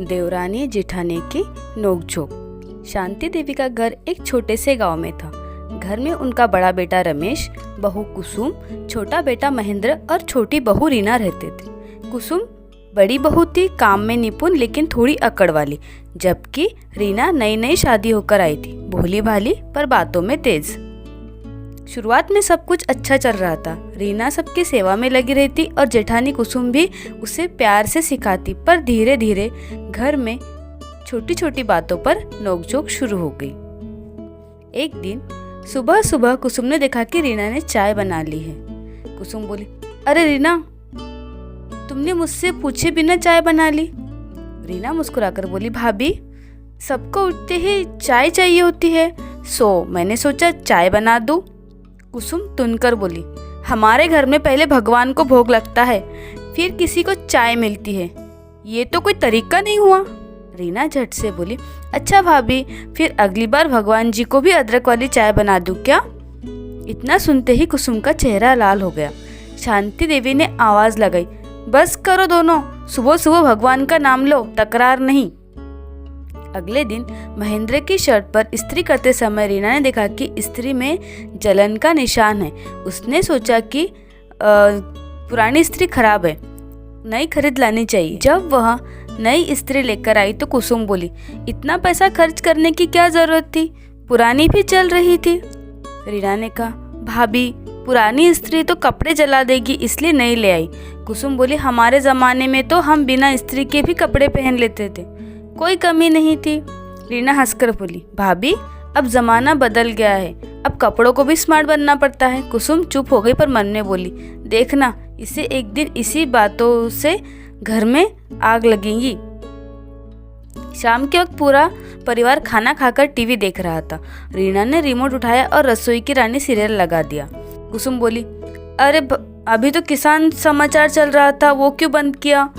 देवरानी जेठानी की नोकझोंक। शांति देवी का घर एक छोटे से गांव में था। घर में उनका बड़ा बेटा रमेश, बहू कुसुम, छोटा बेटा महेंद्र और छोटी बहू रीना रहते थे। कुसुम बड़ी बहू थी, काम में निपुण लेकिन थोड़ी अकड़ वाली, जबकि रीना नई नई शादी होकर आई थी, भोली भाली पर बातों में तेज। शुरुआत में सब कुछ अच्छा चल रहा था। रीना सबकी सेवा में लगी रहती और जेठानी कुसुम भी उसे प्यार से सिखाती, पर धीरे धीरे घर में छोटी छोटी बातों पर नोकझोंक शुरू हो गई। एक दिन सुबह सुबह कुसुम ने देखा कि रीना ने चाय बना ली है। कुसुम बोली, अरे रीना, तुमने मुझसे पूछे बिना चाय बना ली? रीना मुस्कुराकर बोली, भाभी, सबको उठते ही चाय चाहिए होती है, सो मैंने सोचा चाय बना दूं। कुसुम तुनकर बोली, हमारे घर में पहले भगवान को भोग लगता है, फिर किसी को चाय मिलती है, ये तो कोई तरीका नहीं हुआ। रीना झट से बोली, अच्छा भाभी, फिर अगली बार भगवान जी को भी अदरक वाली चाय बना दूं क्या? इतना सुनते ही कुसुम का चेहरा लाल हो गया। शांति देवी ने आवाज लगाई, बस करो दोनों, सुबह सुबह भगवान का नाम लो, तकरार नहीं। अगले दिन महेंद्र की शर्ट पर इस्त्री करते समय रीना ने देखा कि इस्त्री में जलन का निशान है। उसने सोचा कि पुरानी इस्त्री खराब है, नई खरीद लानी चाहिए। जब वह नई इस्त्री लेकर आई तो कुसुम बोली, इतना पैसा खर्च करने की क्या जरूरत थी, पुरानी भी चल रही थी। रीना ने कहा, भाभी, पुरानी इस्त्री तो कपड़े जला देगी, इसलिए नहीं ले आई। कुसुम बोली, हमारे ज़माने में तो हम बिना इस्त्री के भी कपड़े पहन लेते थे, कोई कमी नहीं थी। रीना हंसकर बोली, भाभी, अब ज़माना बदल गया है, अब कपड़ों को भी स्मार्ट बनना पड़ता है। कुसुम चुप हो गई पर मन में बोली, देखना, इसे एक दिन इसी बातों से घर में आग लगेगी। शाम के वक्त पूरा परिवार खाना खाकर टीवी देख रहा था। रीना ने रिमोट उठाया और रसोई की रानी सीरियल लगा दिया। कुसुम बोली, अरे अभी तो किसान समाचार चल रहा था, वो क्यों बंद किया?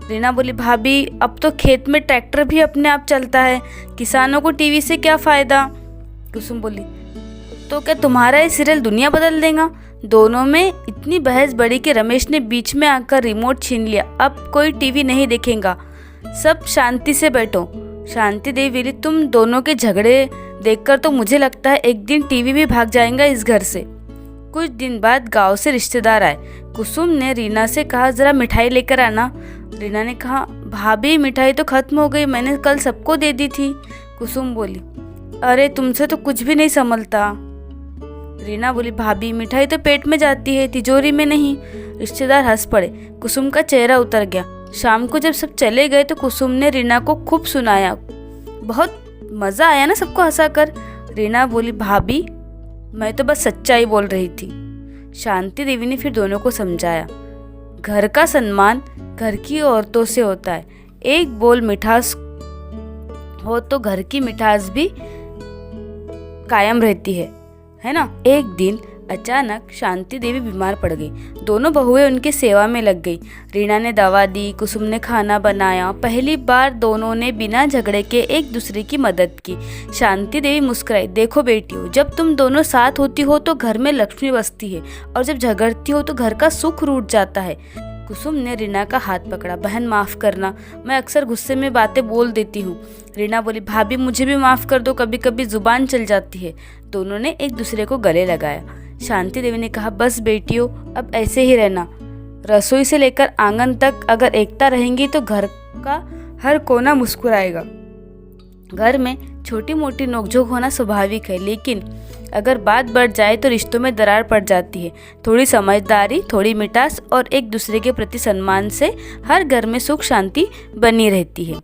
रीना बोली, भाभी, अब तो खेत में ट्रैक्टर भी अपने आप चलता है, किसानों को टीवी से क्या फ़ायदा? कुसुम बोली, तो क्या तुम्हारा ये सीरियल दुनिया बदल देगा? दोनों में इतनी बहस बढ़ी कि रमेश ने बीच में आकर रिमोट छीन लिया। अब कोई टीवी नहीं देखेगा, सब शांति से बैठो। शांति देवी बोली, तुम दोनों के झगड़े देखकर तो मुझे लगता है एक दिन टीवी भी भाग जाएगा इस घर से। कुछ दिन बाद गांव से रिश्तेदार आए। कुसुम ने रीना से कहा, जरा मिठाई लेकर आना। रीना ने कहा, भाभी, मिठाई तो खत्म हो गई, मैंने कल सबको दे दी थी। कुसुम बोली, अरे तुमसे तो कुछ भी नहीं संभलता। रीना बोली, भाभी, मिठाई तो पेट में जाती है, तिजोरी में नहीं। रिश्तेदार हंस पड़े। कुसुम का चेहरा उतर गया। शाम को जब सब चले गए तो कुसुम ने रीना को खूब सुनाया। बहुत मज़ा आया ना सबको हंसाकर? रीना बोली, भाभी, मैं तो बस सच्चाई बोल रही थी। शांति देवी ने फिर दोनों को समझाया, घर का सम्मान घर की औरतों से होता है, एक बोल मिठास हो तो घर की मिठास भी कायम रहती है ना? एक दिन अचानक शांति देवी बीमार पड़ गई। दोनों बहुएं उनकी सेवा में लग गई। रीना ने दवा दी, कुसुम ने खाना बनाया। पहली बार दोनों ने बिना झगड़े के एक दूसरे की मदद की। शांति देवी मुस्कुराई, देखो बेटियों, जब तुम दोनों साथ होती हो तो घर में लक्ष्मी बसती है, और जब झगड़ती हो तो घर का सुख रूठ जाता है। कुसुम ने रीना का हाथ पकड़ा, बहन माफ़ करना, मैं अक्सर गुस्से में बातें बोल देती हूँ। रीना बोली, भाभी, मुझे भी माफ़ कर दो, कभी कभी जुबान चल जाती है। दोनों ने एक दूसरे को गले लगाया। शांति देवी ने कहा, बस बेटियों, अब ऐसे ही रहना, रसोई से लेकर आंगन तक अगर एकता रहेंगी तो घर का हर कोना मुस्कुराएगा। घर में छोटी मोटी नोकझोंक होना स्वाभाविक है, लेकिन अगर बात बढ़ जाए तो रिश्तों में दरार पड़ जाती है। थोड़ी समझदारी, थोड़ी मिठास और एक दूसरे के प्रति सम्मान से हर घर में सुख शांति बनी रहती है।